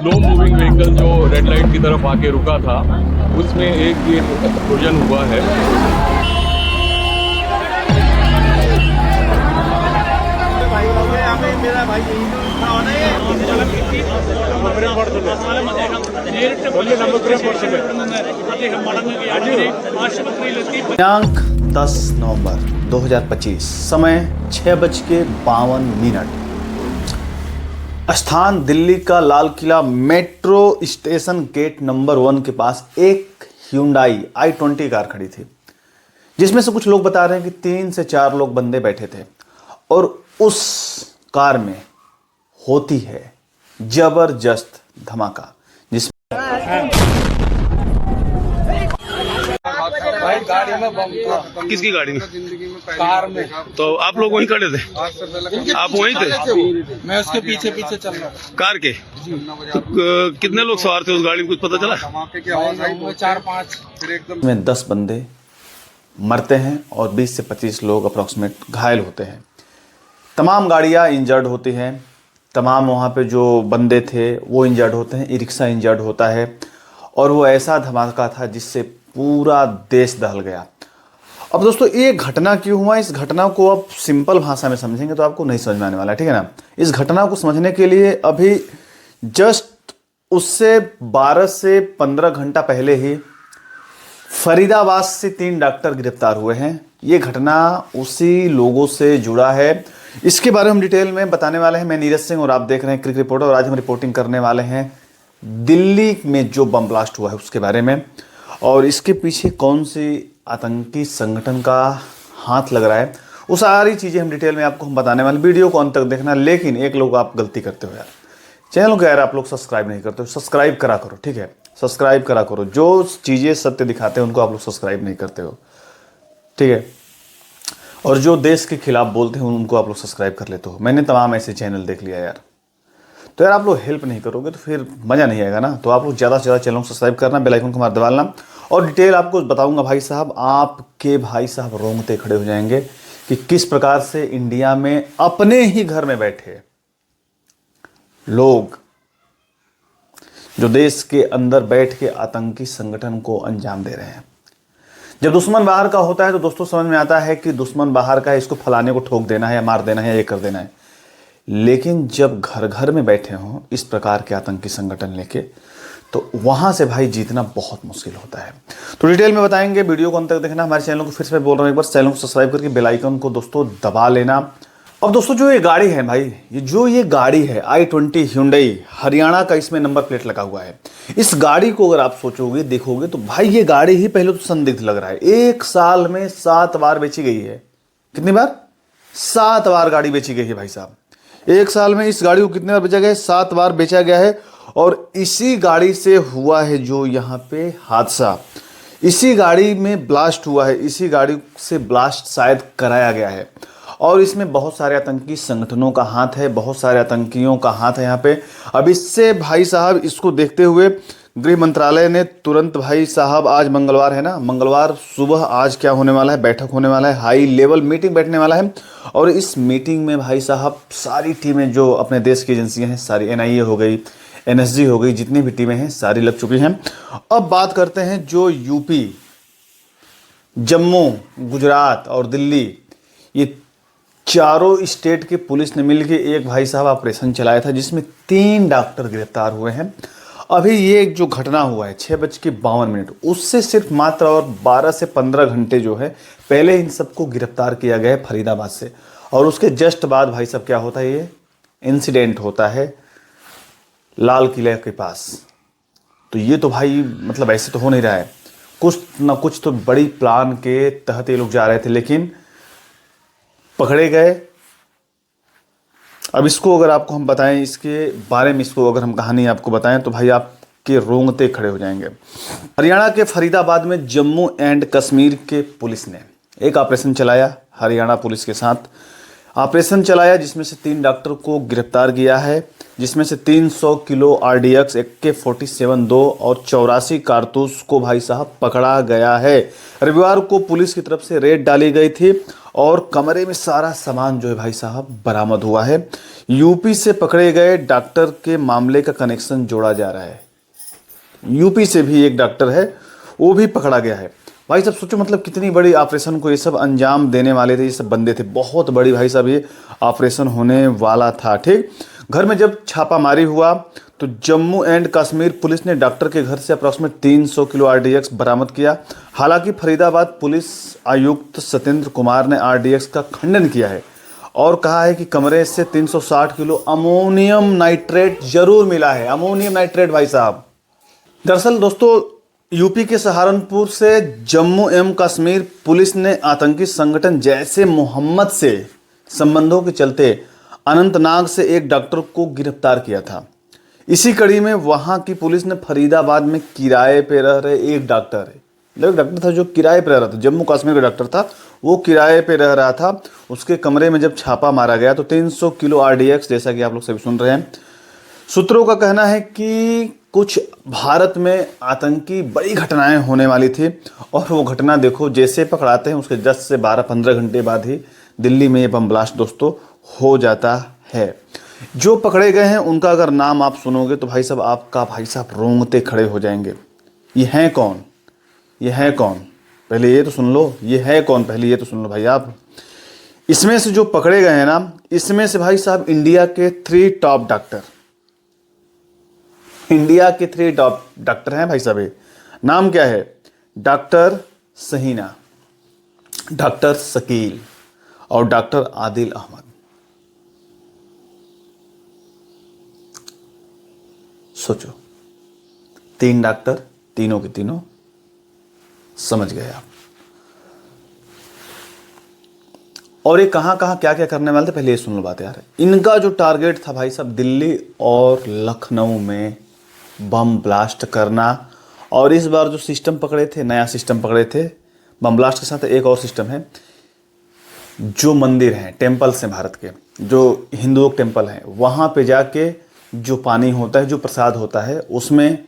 Slow moving vehicle जो red light की तरफ आके रुका था, उसमें एक ये एक्सप्लोजन हुआ है। मेरा भाई दिनांक 10 नवंबर 2025, समय 6:52। स्थान दिल्ली का Lal Qila metro station gate number 1 के पास एक Hyundai i20 कार खड़ी थी, जिसमें से कुछ लोग बता रहे हैं कि 3 से 4 लोग बंदे बैठे थे और उस कार में होती है जबरदस्त धमाका, जिसमें भाई गाड़ी में बम। किसकी गाड़ी में? जिंदगी में कार में। तो आप लोग वहीं खड़े थे? आप वहीं थे? मैं उसके पीछे पीछे चल रहा था। कार के? तो कितने लोग सवार थे उस गाड़ी में, कुछ पता चला? धमाके की आवाज आई 4-5, फिर एकदम में 10 बंदे मरते हैं और 20 से 25 लोग अप्रॉक्सीमेट घायल होते हैं। तमाम गाड़ियां इंजर्ड होती हैं, तमाम वहाँ पे जो बंदे थे वो इंजर्ड होते हैं, ई रिक्शा इंजर्ड होता है। और वो ऐसा धमाका था जिससे पूरा देश दहल गया। अब दोस्तों, ये घटना क्यों हुआ, इस घटना को आप सिंपल भाषा में समझेंगे तो आपको नहीं समझ में आने वाला है, ठीक है ना। इस घटना को समझने के लिए अभी जस्ट उससे 12 से 15 घंटा पहले ही फरीदाबाद से 3 डॉक्टर गिरफ्तार हुए हैं। ये घटना उसी लोगों से जुड़ा है, इसके बारे में हम डिटेल में बताने वाले हैं। मैं नीरज सिंह और आप देख रहे हैं क्रिक रिपोर्टर, और आज हम रिपोर्टिंग करने वाले हैं दिल्ली में जो बम ब्लास्ट हुआ है उसके बारे में, और इसके पीछे कौन सी आतंकी संगठन का हाथ लग रहा है, वो सारी चीज़ें हम डिटेल में आपको हम बताने वाले। वीडियो को अंत तक देखना। लेकिन एक लोग आप गलती करते हो यार, चैनल को यार आप लोग सब्सक्राइब नहीं करते हो, सब्सक्राइब करा करो, ठीक है, सब्सक्राइब करा करो। जो चीज़ें सत्य दिखाते हैं उनको आप लोग सब्सक्राइब नहीं करते हो, ठीक है, और जो देश के खिलाफ बोलते हैं उनको आप लोग सब्सक्राइब कर लेते हो। मैंने तमाम ऐसे चैनल देख लिया यार, तो यार आप लोग हेल्प नहीं करोगे तो फिर मज़ा नहीं आएगा ना। तो आप लोग ज़्यादा से ज़्यादा चैनल को सब्सक्राइब करना, बेल आइकन को मार दबाना, और डिटेल आपको बताऊंगा भाई साहब, आपके भाई साहब रोंगटे खड़े हो जाएंगे कि किस प्रकार से इंडिया में अपने ही घर में बैठे लोग जो देश के अंदर बैठ के आतंकी संगठन को अंजाम दे रहे हैं। जब दुश्मन बाहर का होता है तो दोस्तों समझ में आता है कि दुश्मन बाहर का है, इसको फलाने को ठोक देना है या मार देना है या ये कर देना है। लेकिन जब घर घर में बैठे हों इस प्रकार के आतंकी संगठन लेके, तो वहां से भाई जीतना बहुत मुश्किल होता है। तो डिटेल में बताएंगे, वीडियो को अंत तक देखना। हमारे चैनल को फिर से बोल रहा हूं एक बार, चैनल को सब्सक्राइब करके बेल आइकन को दोस्तों दबा लेना। अब दोस्तों जो ये गाड़ी है भाई, ये गाड़ी है i20 Hyundai, हरियाणा का इसमें नंबर प्लेट लगा हुआ है। इस गाड़ी को अगर आप सोचोगे देखोगे तो भाई ये गाड़ी ही पहले तो संदिग्ध लग रहा है। 1 साल में 7 बार बेची गई है। कितनी बार? 7 बार गाड़ी बेची गई है भाई साहब। 1 साल में इस गाड़ी को कितने बार बेचा गया है? 7 बार बेचा गया है। और इसी गाड़ी से हुआ है जो यहाँ पे हादसा, इसी गाड़ी में ब्लास्ट हुआ है, इसी गाड़ी से ब्लास्ट शायद कराया गया है। और इसमें बहुत सारे आतंकी संगठनों का हाथ है, बहुत सारे आतंकियों का हाथ है यहाँ पे। अब इससे भाई साहब इसको देखते हुए गृह मंत्रालय ने तुरंत भाई साहब, आज मंगलवार है ना, मंगलवार सुबह आज क्या होने वाला है, बैठक होने वाला है, हाई लेवल मीटिंग बैठने वाला है। और इस मीटिंग में भाई साहब सारी टीमें जो अपने देश की एजेंसियां हैं, सारी NIA हो गई, NSG हो गई, जितनी भी टीमें हैं सारी लग चुकी हैं। अब बात करते हैं जो यूपी, जम्मू, गुजरात और दिल्ली, ये चारों स्टेट के पुलिस ने मिलकर एक भाई साहब ऑपरेशन चलाया था, जिसमें 3 डॉक्टर गिरफ्तार हुए हैं। अभी ये जो घटना हुआ है 6:52, उससे सिर्फ मात्र और 12 से 15 घंटे जो है पहले इन सबको गिरफ्तार किया गया है फरीदाबाद से। और उसके जस्ट बाद भाई साहब क्या होता है, ये इंसिडेंट होता है लाल किले के पास। तो ये तो भाई मतलब ऐसे तो हो नहीं रहा है, कुछ ना कुछ तो बड़ी प्लान के तहत ये लोग जा रहे थे, लेकिन पकड़े गए। अब इसको अगर आपको हम बताएं, इसके बारे में इसको अगर हम कहानी आपको बताएं तो भाई आपके रोंगटे खड़े हो जाएंगे। हरियाणा के फरीदाबाद में जम्मू एंड कश्मीर के पुलिस ने एक ऑपरेशन चलाया, हरियाणा पुलिस के साथ ऑपरेशन चलाया, जिसमें से 3 डॉक्टर को गिरफ्तार किया है, जिसमें से 300 किलो RDX, AK-47-2 और 84 कारतूस को भाई साहब पकड़ा गया है। रविवार को पुलिस की तरफ से रेड डाली गई थी और कमरे में सारा सामान जो है भाई साहब बरामद हुआ है। यूपी से पकड़े गए डॉक्टर के मामले का कनेक्शन जोड़ा जा रहा है। यूपी से भी एक डॉक्टर है, वो भी पकड़ा गया है। भाई साहब सोचो, मतलब कितनी बड़ी ऑपरेशन को ये सब अंजाम देने वाले थे, ये सब बंदे थे। बहुत बड़ी भाई साहब ये ऑपरेशन होने वाला था। ठीक, घर में जब छापामारी हुआ तो जम्मू एंड कश्मीर पुलिस ने डॉक्टर के घर से अप्रॉक्सीमेट 300 किलो RDX बरामद किया। हालांकि फरीदाबाद पुलिस आयुक्त सत्येंद्र कुमार ने RDX का खंडन किया है और कहा है कि कमरे से 360 किलो अमोनियम नाइट्रेट जरूर मिला है। अमोनियम नाइट्रेट भाई साहब, दरअसल दोस्तों यूपी के सहारनपुर से जम्मू एवं कश्मीर पुलिस ने आतंकी संगठन जैसे मोहम्मद से संबंधों के चलते अनंतनाग से एक डॉक्टर को गिरफ्तार किया था। इसी कड़ी में वहां की पुलिस ने फरीदाबाद में किराए पे रह रहे एक डॉक्टर था जो किराए पे रह रहा था, जम्मू कश्मीर का डॉक्टर था, वो किराए पे रह रहा था। उसके कमरे में जब छापा मारा गया तो 300 किलो RDX, जैसा कि आप लोग सभी सुन रहे हैं। सूत्रों का कहना है कि कुछ भारत में आतंकी बड़ी घटनाएं होने वाली थी और वो घटना देखो जैसे पकड़ाते हैं उसके 10 से 12-15 घंटे बाद ही दिल्ली में ये बम ब्लास्ट दोस्तों हो जाता है। जो पकड़े गए हैं उनका अगर नाम आप सुनोगे तो भाई साहब आपका भाई साहब रोंगटे खड़े हो जाएंगे। ये हैं कौन? ये है कौन? पहले ये तो सुन लो, ये है कौन? पहले ये तो सुन लो भाई आप। इसमें से जो पकड़े गए हैं ना, इसमें से भाई साहब इंडिया के 3 टॉप डॉक्टर, इंडिया के 3 टॉप डॉक्टर हैं भाई साहब। नाम क्या है? डॉक्टर सहीना, डॉक्टर शकील और डॉक्टर आदिल अहमद। सोचो, 3 डॉक्टर, तीनों के तीनों, समझ गए आप। और ये कहां कहां क्या क्या करने वाले थे पहले ये सुन लो बात यार। इनका जो टारगेट था भाई साहब दिल्ली और लखनऊ में बम ब्लास्ट करना। और इस बार जो सिस्टम पकड़े थे, नया सिस्टम पकड़े थे बम ब्लास्ट के साथ। एक और सिस्टम है, जो मंदिर हैं, टेम्पल्स हैं भारत के, जो हिंदुओं के टेम्पल हैं, वहाँ पे जाके जो पानी होता है, जो प्रसाद होता है, उसमें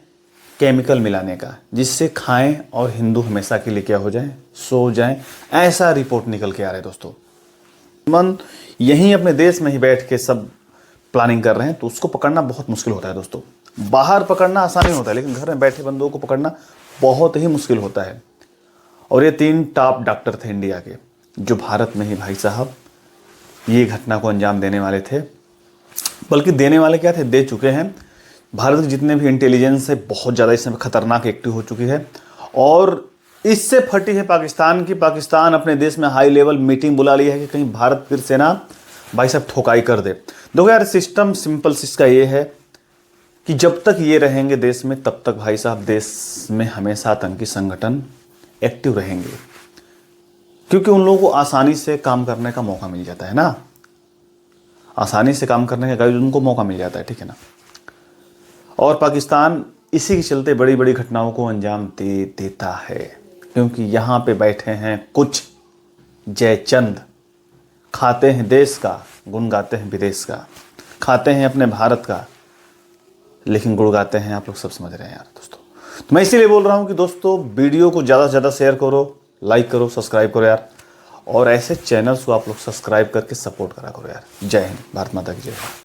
केमिकल मिलाने का, जिससे खाएं और हिंदू हमेशा के लिए क्या हो जाएं, सो जाएं। ऐसा रिपोर्ट निकल के आ रहा है दोस्तों। मन यहीं अपने देश में ही बैठ के सब प्लानिंग कर रहे हैं तो उसको पकड़ना बहुत मुश्किल होता है दोस्तों। बाहर पकड़ना आसानी होता है लेकिन घर में बैठे बंदों को पकड़ना बहुत ही मुश्किल होता है। और ये 3 टॉप डॉक्टर थे इंडिया के, जो भारत में ही भाई साहब ये घटना को अंजाम देने वाले थे। बल्कि देने वाले क्या थे, दे चुके हैं। भारत के जितने भी इंटेलिजेंस है बहुत ज़्यादा इस समय खतरनाक एक्टिव हो चुकी है और इससे फटी है पाकिस्तान की। पाकिस्तान अपने देश में हाई लेवल मीटिंग बुला ली है कि कहीं भारत फिर से ना भाई साहब ठोकाई कर दे। देखो यार, सिस्टम सिंपल इसका ये है कि जब तक ये रहेंगे देश में तब तक भाई साहब देश में हमेशा आतंकी संगठन एक्टिव रहेंगे, क्योंकि उन लोगों को आसानी से काम करने का मौका मिल जाता है ना, आसानी से काम करने का उनको मौका मिल जाता है, ठीक है ना। और पाकिस्तान इसी के चलते बड़ी बड़ी घटनाओं को अंजाम दे देता है, क्योंकि यहाँ पे बैठे हैं कुछ जयचंद, खाते हैं देश का, गुण गाते हैं विदेश का, खाते हैं अपने भारत का, लेकिन गुण गाते हैं, आप लोग सब समझ रहे हैं यार दोस्तों। तो मैं इसीलिए बोल रहा हूँ कि दोस्तों वीडियो को ज़्यादा से ज़्यादा शेयर करो, लाइक करो, सब्सक्राइब करो यार, और ऐसे चैनल्स को आप लोग सब्सक्राइब करके सपोर्ट करा करो यार। जय हिंद, भारत माता की जय।